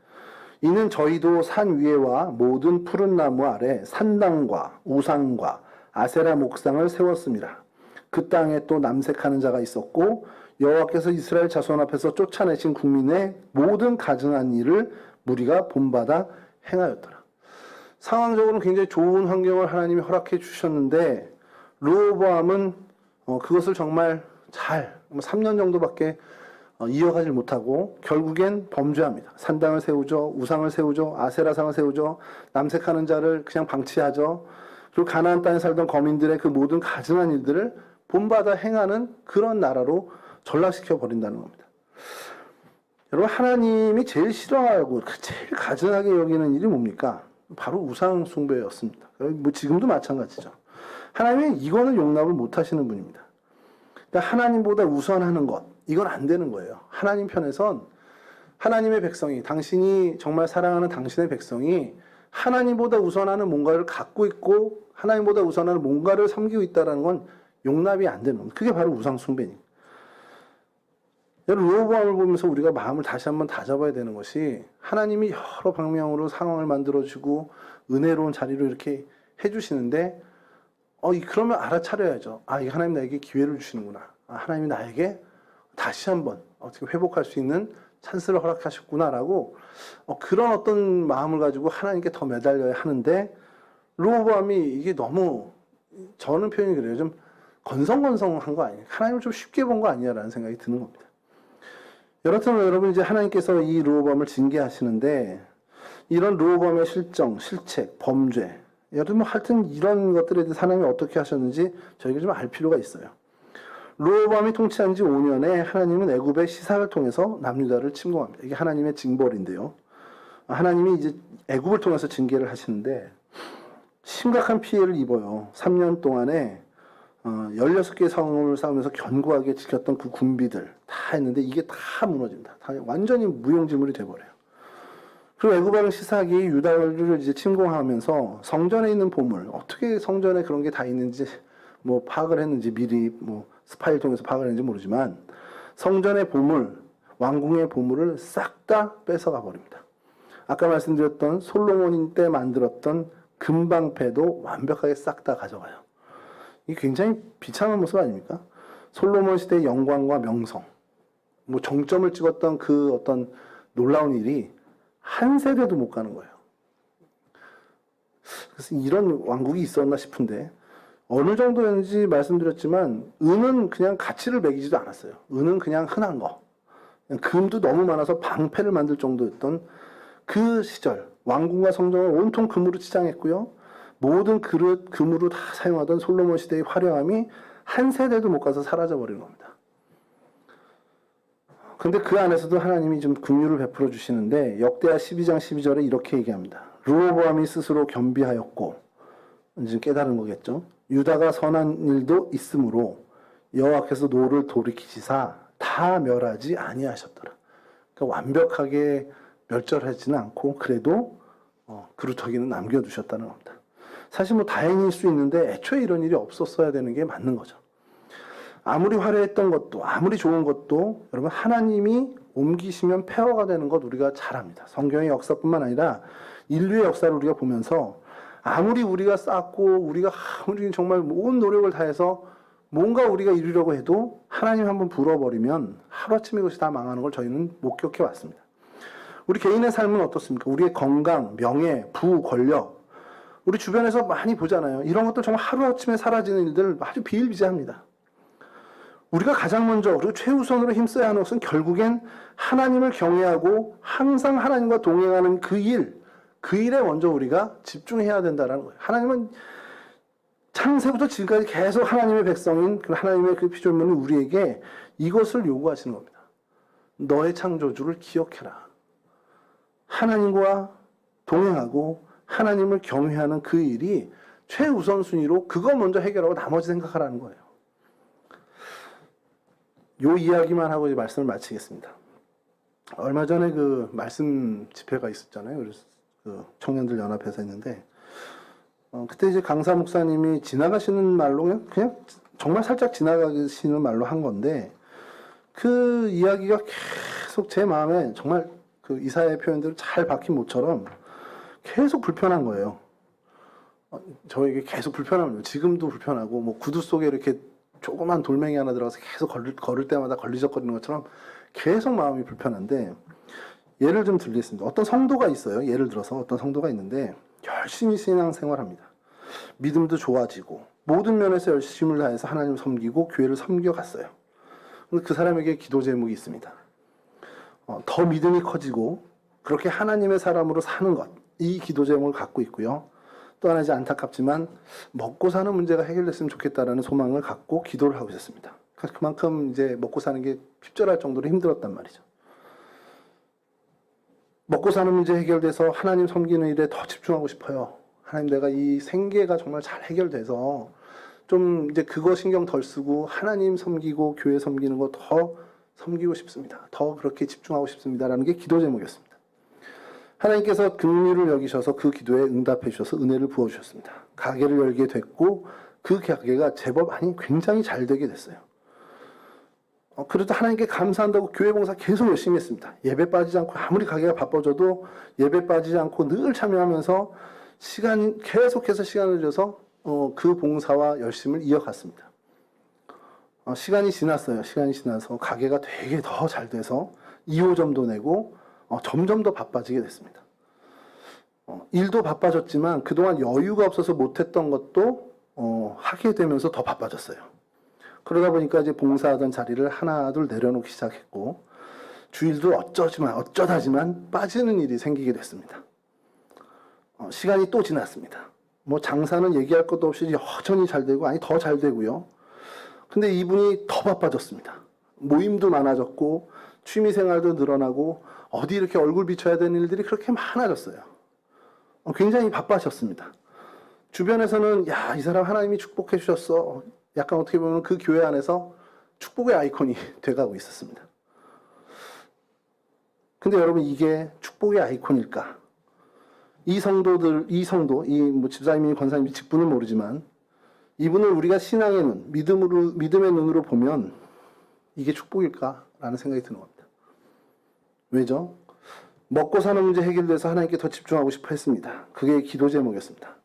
이는 저희도 산 위에와 모든 푸른 나무 아래 산당과 우상과 아세라 목상을 세웠습니다. 그 땅에 또 남색하는 자가 있었고 여호와께서 이스라엘 자손 앞에서 쫓아내신 국민의 모든 가증한 일을 무리가 본받아 행하였더라. 상황적으로는 굉장히 좋은 환경을 하나님이 허락해 주셨는데 르호보암은 그것을 정말 잘 3년 정도밖에 이어가질 못하고 결국엔 범죄합니다. 산당을 세우죠. 우상을 세우죠. 아세라상을 세우죠. 남색하는 자를 그냥 방치하죠. 그리고 가나안 땅에 살던 거민들의 그 모든 가증한 일들을 본받아 행하는 그런 나라로 전락시켜 버린다는 겁니다. 여러분 하나님이 제일 싫어하고 제일 가증하게 여기는 일이 뭡니까? 바로 우상 숭배였습니다. 뭐 지금도 마찬가지죠. 하나님은 이거는 용납을 못 하시는 분입니다. 그러니까 하나님보다 우선하는 것, 이건 안 되는 거예요. 하나님 편에선 하나님의 백성이, 당신이 정말 사랑하는 당신의 백성이 하나님보다 우선하는 뭔가를 갖고 있고 하나님보다 우선하는 뭔가를 섬기고 있다는 건 용납이 안 되는 겁니다. 그게 바로 우상 숭배니까. 르호보암을 보면서 우리가 마음을 다시 한번 다잡아야 되는 것이 하나님이 여러 방면으로 상황을 만들어주고 은혜로운 자리로 이렇게 해주시는데 그러면 알아차려야죠. 아, 이 하나님 나에게 기회를 주시는구나. 아, 하나님이 나에게 다시 한번 어떻게 회복할 수 있는 찬스를 허락하셨구나라고 그런 어떤 마음을 가지고 하나님께 더 매달려야 하는데 르호보암이 이게 너무 저는 표현이 그래요. 좀 건성건성한 거 아니에요. 하나님을 좀 쉽게 본 거 아니냐라는 생각이 드는 겁니다. 여러분, 여러분 이제 하나님께서 이 르호보암을 징계하시는데 이런 르호보암의 실정, 실책, 범죄, 여러분 뭐 하여튼 이런 것들에 대해서 하나님이 어떻게 하셨는지 저희가 좀 알 필요가 있어요. 르호보암이 통치한 지 5년에 하나님은 애굽의 시사를 통해서 남유다를 침공합니다. 이게 하나님의 징벌인데요. 하나님이 이제 애굽을 통해서 징계를 하시는데 심각한 피해를 입어요. 3년 동안에 16개의 성을 쌓으면서 견고하게 지켰던 그 군비들 다 했는데 이게 다 무너집니다. 다 완전히 무용지물이 돼버려요. 그리고 애굽 왕 시삭이 유다를 이제 침공하면서 성전에 있는 보물, 어떻게 성전에 그런 게 다 있는지 뭐 파악을 했는지 미리 뭐 스파이를 통해서 파악을 했는지 모르지만 성전의 보물, 왕궁의 보물을 싹 다 뺏어가 버립니다. 아까 말씀드렸던 솔로몬 때 만들었던 금방패도 완벽하게 싹 다 가져가요. 이게 굉장히 비참한 모습 아닙니까? 솔로몬 시대의 영광과 명성, 뭐 정점을 찍었던 그 어떤 놀라운 일이 한 세대도 못 가는 거예요. 그래서 이런 왕국이 있었나 싶은데 어느 정도였는지 말씀드렸지만 은은 그냥 가치를 매기지도 않았어요. 은은 그냥 흔한 거. 금도 너무 많아서 방패를 만들 정도였던 그 시절 왕궁과 성전을 온통 금으로 치장했고요. 모든 그릇 금으로 다 사용하던 솔로몬 시대의 화려함이 한 세대도 못 가서 사라져버리는 겁니다. 근데 그 안에서도 하나님이 좀 긍휼을 베풀어 주시는데 역대하 12장 12절에 이렇게 얘기합니다. 르호보암이 스스로 겸비하였고 이제 깨달은 거겠죠. 유다가 선한 일도 있으므로 여호와께서 노를 돌이키시사 다 멸하지 아니하셨더라. 그러니까 완벽하게 멸절하지는 않고 그래도 그루터기는 남겨두셨다는 겁니다. 사실 뭐 다행일 수 있는데 애초에 이런 일이 없었어야 되는 게 맞는 거죠. 아무리 화려했던 것도 아무리 좋은 것도 여러분 하나님이 옮기시면 폐허가 되는 것 우리가 잘 압니다. 성경의 역사뿐만 아니라 인류의 역사를 우리가 보면서 아무리 우리가 쌓고 우리가 아무리 정말 온 노력을 다해서 뭔가 우리가 이루려고 해도 하나님 한번 불어버리면 하루아침에 그것이 다 망하는 걸 저희는 목격해 왔습니다. 우리 개인의 삶은 어떻습니까? 우리의 건강, 명예, 부, 권력 우리 주변에서 많이 보잖아요. 이런 것들 정말 하루아침에 사라지는 일들 아주 비일비재합니다. 우리가 가장 먼저 그리고 최우선으로 힘써야 하는 것은 결국엔 하나님을 경외하고 항상 하나님과 동행하는 그 일에 먼저 우리가 집중해야 된다는 거예요. 하나님은 창세부터 지금까지 계속 하나님의 백성인 그 하나님의 그 피조물은 우리에게 이것을 요구하시는 겁니다. 너의 창조주를 기억해라. 하나님과 동행하고 하나님을 경외하는 그 일이 최우선순위로 그거 먼저 해결하고 나머지 생각하라는 거예요. 요 이야기만 하고 이제 말씀을 마치겠습니다. 얼마 전에 그 말씀 집회가 있었잖아요. 그래서 그 청년들 연합회에서 했는데 그때 이제 강사 목사님이 지나가시는 말로 그냥 정말 살짝 지나가시는 말로 한 건데 그 이야기가 계속 제 마음에 정말 그 이사의 표현대로 잘 박힌 모처럼 계속 불편한 거예요. 저에게 계속 불편합니다. 지금도 불편하고 뭐 구두 속에 이렇게 조그만 돌멩이 하나 들어가서 계속 걸을 때마다 걸리적거리는 것처럼 계속 마음이 불편한데 예를 좀 들겠습니다. 어떤 성도가 있어요. 예를 들어서 어떤 성도가 있는데 열심히 신앙생활합니다. 믿음도 좋아지고 모든 면에서 열심을 다해서 하나님을 섬기고 교회를 섬겨갔어요. 근데 그 사람에게 기도 제목이 있습니다. 더 믿음이 커지고 그렇게 하나님의 사람으로 사는 것, 이 기도 제목을 갖고 있고요. 또 하나 이제 안타깝지만 먹고 사는 문제가 해결됐으면 좋겠다라는 소망을 갖고 기도를 하고 있었습니다. 그만큼 이제 먹고 사는 게 핍절할 정도로 힘들었단 말이죠. 먹고 사는 문제 해결돼서 하나님 섬기는 일에 더 집중하고 싶어요. 하나님 내가 이 생계가 정말 잘 해결돼서 좀 이제 그거 신경 덜 쓰고 하나님 섬기고 교회 섬기는 거 더 섬기고 싶습니다. 더 그렇게 집중하고 싶습니다라는 게 기도 제목이었습니다. 하나님께서 긍휼을 여기셔서 그 기도에 응답해 주셔서 은혜를 부어주셨습니다. 가게를 열게 됐고 그 가게가 제법 굉장히 잘 되게 됐어요. 그래도 하나님께 감사한다고 교회 봉사 계속 열심히 했습니다. 예배 빠지지 않고 아무리 가게가 바빠져도 예배 빠지지 않고 늘 참여하면서 계속해서 시간을 들여서 그 봉사와 열심을 이어갔습니다. 시간이 지났어요. 시간이 지나서 가게가 되게 더 잘 돼서 2호점도 내고 점점 더 바빠지게 됐습니다. 일도 바빠졌지만 그동안 여유가 없어서 못했던 것도 하게 되면서 더 바빠졌어요. 그러다 보니까 이제 봉사하던 자리를 하나 둘 내려놓기 시작했고 주일도 어쩌다지만 빠지는 일이 생기게 됐습니다. 시간이 또 지났습니다. 뭐 장사는 얘기할 것도 없이 여전히 잘 되고 아니 더 잘 되고요. 근데 이분이 더 바빠졌습니다. 모임도 많아졌고 취미생활도 늘어나고 어디 이렇게 얼굴 비춰야 되는 일들이 그렇게 많아졌어요. 굉장히 바빠졌습니다. 주변에서는 야, 이 사람 하나님이 축복해 주셨어. 약간 어떻게 보면 그 교회 안에서 축복의 아이콘이 돼가고 있었습니다. 근데 여러분 이게 축복의 아이콘일까? 이 집사님이 권사님이 직분은 모르지만 이분을 우리가 신앙의 눈, 믿음의 눈으로 보면 이게 축복일까라는 생각이 드는 겁니다. 왜죠? 먹고 사는 문제 해결돼서 하나님께 더 집중하고 싶어 했습니다. 그게 기도 제목이었습니다.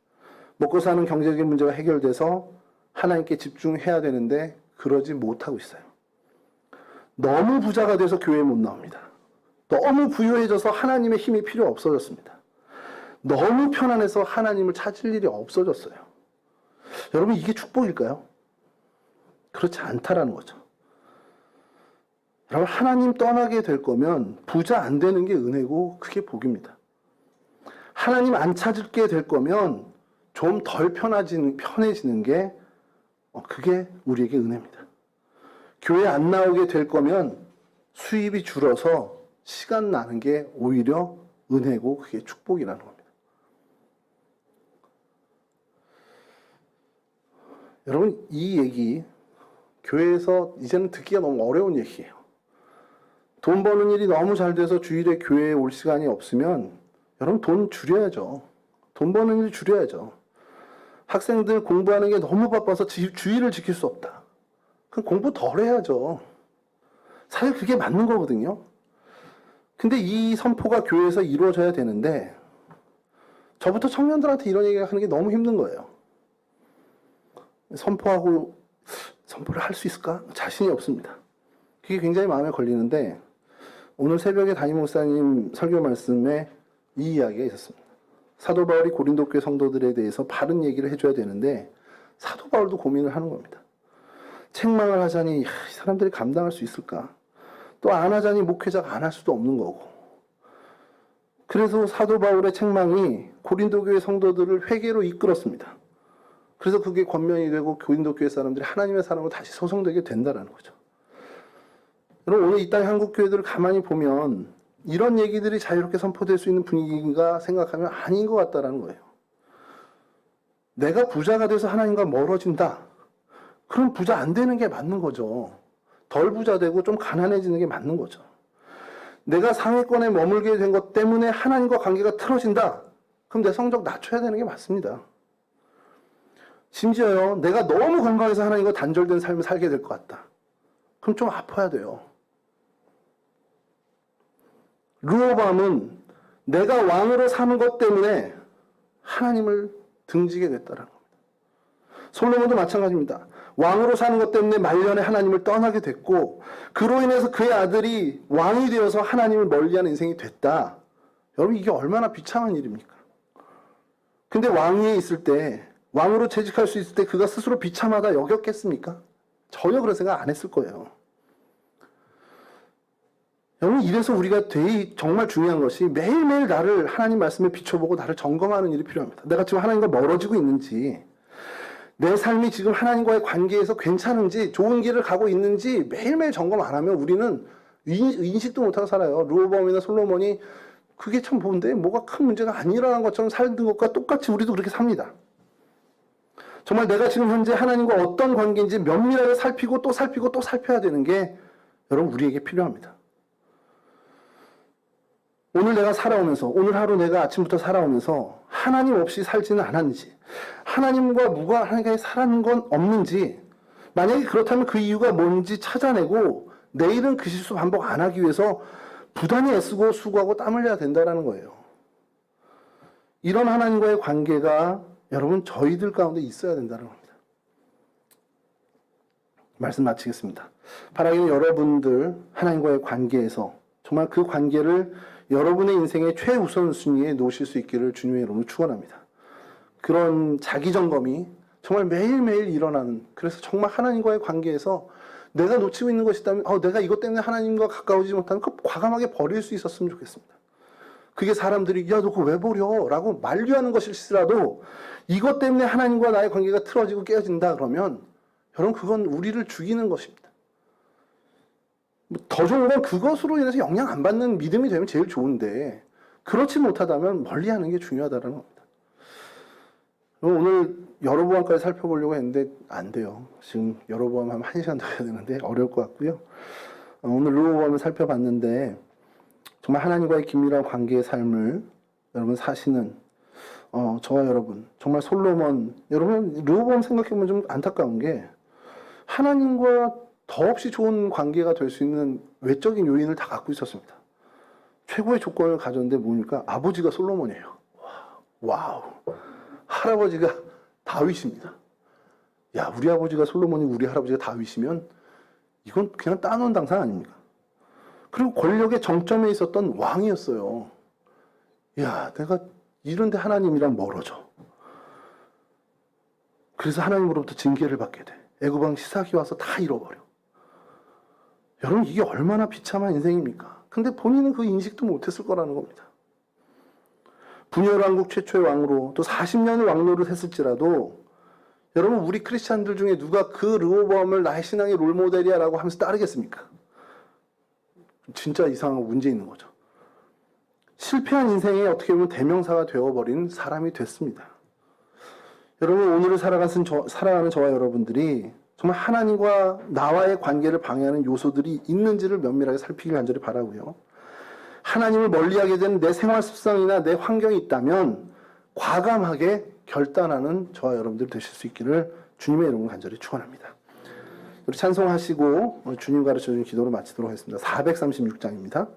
먹고 사는 경제적인 문제가 해결돼서 하나님께 집중해야 되는데 그러지 못하고 있어요. 너무 부자가 돼서 교회에 못 나옵니다. 너무 부유해져서 하나님의 힘이 필요 없어졌습니다. 너무 편안해서 하나님을 찾을 일이 없어졌어요. 여러분 이게 축복일까요? 그렇지 않다라는 거죠. 여러분 하나님 떠나게 될 거면 부자 안 되는 게 은혜고 그게 복입니다. 하나님 안 찾게 될 거면 좀 덜 편해지는 게 그게 우리에게 은혜입니다. 교회 안 나오게 될 거면 수입이 줄어서 시간 나는 게 오히려 은혜고 그게 축복이라는 겁니다. 여러분 이 얘기 교회에서 이제는 듣기가 너무 어려운 얘기예요. 돈 버는 일이 너무 잘 돼서 주일에 교회에 올 시간이 없으면 여러분 돈 줄여야죠. 돈 버는 일 줄여야죠. 학생들 공부하는 게 너무 바빠서 주일을 지킬 수 없다. 그럼 공부 덜 해야죠. 사실 그게 맞는 거거든요. 근데 이 선포가 교회에서 이루어져야 되는데 저부터 청년들한테 이런 얘기를 하는 게 너무 힘든 거예요. 선포를 할 수 있을까? 자신이 없습니다. 그게 굉장히 마음에 걸리는데 오늘 새벽에 담임 목사님 설교 말씀에 이 이야기가 있었습니다. 사도 바울이 고린도 교회 성도들에 대해서 바른 얘기를 해줘야 되는데 사도 바울도 고민을 하는 겁니다. 책망을 하자니 이 사람들이 감당할 수 있을까? 또 안 하자니 목회자가 안 할 수도 없는 거고. 그래서 사도 바울의 책망이 고린도 교회 성도들을 회개로 이끌었습니다. 그래서 그게 권면이 되고 고린도 교회 사람들이 하나님의 사람으로 다시 소송되게 된다는 거죠. 여러분 오늘 이 땅의 한국 교회들을 가만히 보면 이런 얘기들이 자유롭게 선포될 수 있는 분위기인가 생각하면 아닌 것 같다라는 거예요. 내가 부자가 돼서 하나님과 멀어진다. 그럼 부자 안 되는 게 맞는 거죠. 덜 부자 되고 좀 가난해지는 게 맞는 거죠. 내가 상위권에 머물게 된 것 때문에 하나님과 관계가 틀어진다. 그럼 내 성적 낮춰야 되는 게 맞습니다. 심지어요, 내가 너무 건강해서 하나님과 단절된 삶을 살게 될 것 같다. 그럼 좀 아파야 돼요. 르호보암은 내가 왕으로 사는 것 때문에 하나님을 등지게 됐다는 겁니다. 솔로몬도 마찬가지입니다. 왕으로 사는 것 때문에 말년에 하나님을 떠나게 됐고 그로 인해서 그의 아들이 왕이 되어서 하나님을 멀리하는 인생이 됐다. 여러분 이게 얼마나 비참한 일입니까? 근데 왕위에 있을 때 왕으로 재직할 수 있을 때 그가 스스로 비참하다 여겼겠습니까? 전혀 그런 생각 안 했을 거예요. 여러분 이래서 우리가 정말 중요한 것이 매일매일 나를 하나님 말씀에 비춰보고 나를 점검하는 일이 필요합니다. 내가 지금 하나님과 멀어지고 있는지 내 삶이 지금 하나님과의 관계에서 괜찮은지 좋은 길을 가고 있는지 매일매일 점검 안 하면 우리는 인식도 못하고 살아요. 르호보암이나 솔로몬이 그게 참 뭔데 뭐가 큰 문제가 안 일어난 것처럼 살던 것과 똑같이 우리도 그렇게 삽니다. 정말 내가 지금 현재 하나님과 어떤 관계인지 면밀하게 살피고 또 살피고 또 살펴야 되는 게 여러분 우리에게 필요합니다. 오늘 내가 살아오면서 오늘 하루 내가 아침부터 살아오면서 하나님 없이 살지는 않았는지 하나님과 무관하게 살아는 건 없는지 만약에 그렇다면 그 이유가 뭔지 찾아내고 내일은 그 실수 반복 안 하기 위해서 부단히 애쓰고 수고하고 땀 흘려야 된다는 거예요. 이런 하나님과의 관계가 여러분 저희들 가운데 있어야 된다는 겁니다. 말씀 마치겠습니다. 바라기는 여러분들 하나님과의 관계에서 정말 그 관계를 여러분의 인생의 최우선순위에 놓으실 수 있기를 주님의 이름으로 축원합니다. 그런 자기 점검이 정말 매일매일 일어나는, 그래서 정말 하나님과의 관계에서 내가 놓치고 있는 것이 있다면 내가 이것 때문에 하나님과 가까워지지 못하는 거 과감하게 버릴 수 있었으면 좋겠습니다. 그게 사람들이 야 너 그거 왜 버려? 라고 만류하는 것일지라도 이것 때문에 하나님과 나의 관계가 틀어지고 깨어진다 그러면 여러분 그건 우리를 죽이는 것입니다. 더 좋은 건 그것으로 인해서 영향 안 받는 믿음이 되면 제일 좋은데 그렇지 못하다면 멀리하는 게 중요하다는 겁니다. 오늘 여로보암까지 살펴보려고 했는데 안 돼요. 지금 여로보암 하면 1시간 더 해야 되는데 어려울 것 같고요. 오늘 르호보암을 살펴봤는데 정말 하나님과의 긴밀한 관계의 삶을 여러분 사시는 저와 여러분, 정말 솔로몬, 여러분 르호보암 생각해보면 좀 안타까운 게 하나님과 더없이 좋은 관계가 될 수 있는 외적인 요인을 다 갖고 있었습니다. 최고의 조건을 가졌는데 뭡니까? 아버지가 솔로몬이에요. 와우. 할아버지가 다윗입니다. 야, 우리 아버지가 솔로몬이 우리 할아버지가 다윗이면 이건 그냥 따놓은 당상 아닙니까? 그리고 권력의 정점에 있었던 왕이었어요. 야, 내가 이런데 하나님이랑 멀어져. 그래서 하나님으로부터 징계를 받게 돼. 애굽왕 시삭이 와서 다 잃어버려. 여러분 이게 얼마나 비참한 인생입니까? 근데 본인은 그 인식도 못했을 거라는 겁니다. 분열왕국 최초의 왕으로 또 40년을 왕노를 했을지라도 여러분 우리 크리스찬들 중에 누가 그 르호보암을 나의 신앙의 롤모델이야 라고 하면서 따르겠습니까? 진짜 이상하고 문제 있는 거죠. 실패한 인생에 어떻게 보면 대명사가 되어버린 사람이 됐습니다. 여러분 오늘을 살아가는 저와 여러분들이 정말 하나님과 나와의 관계를 방해하는 요소들이 있는지를 면밀하게 살피길 간절히 바라고요. 하나님을 멀리하게 된 내 생활 습성이나 내 환경이 있다면 과감하게 결단하는 저와 여러분들 되실 수 있기를 주님의 이름으로 간절히 축원합니다. 우리 찬송하시고 주님 가르쳐주는 기도로 마치도록 하겠습니다. 436장입니다.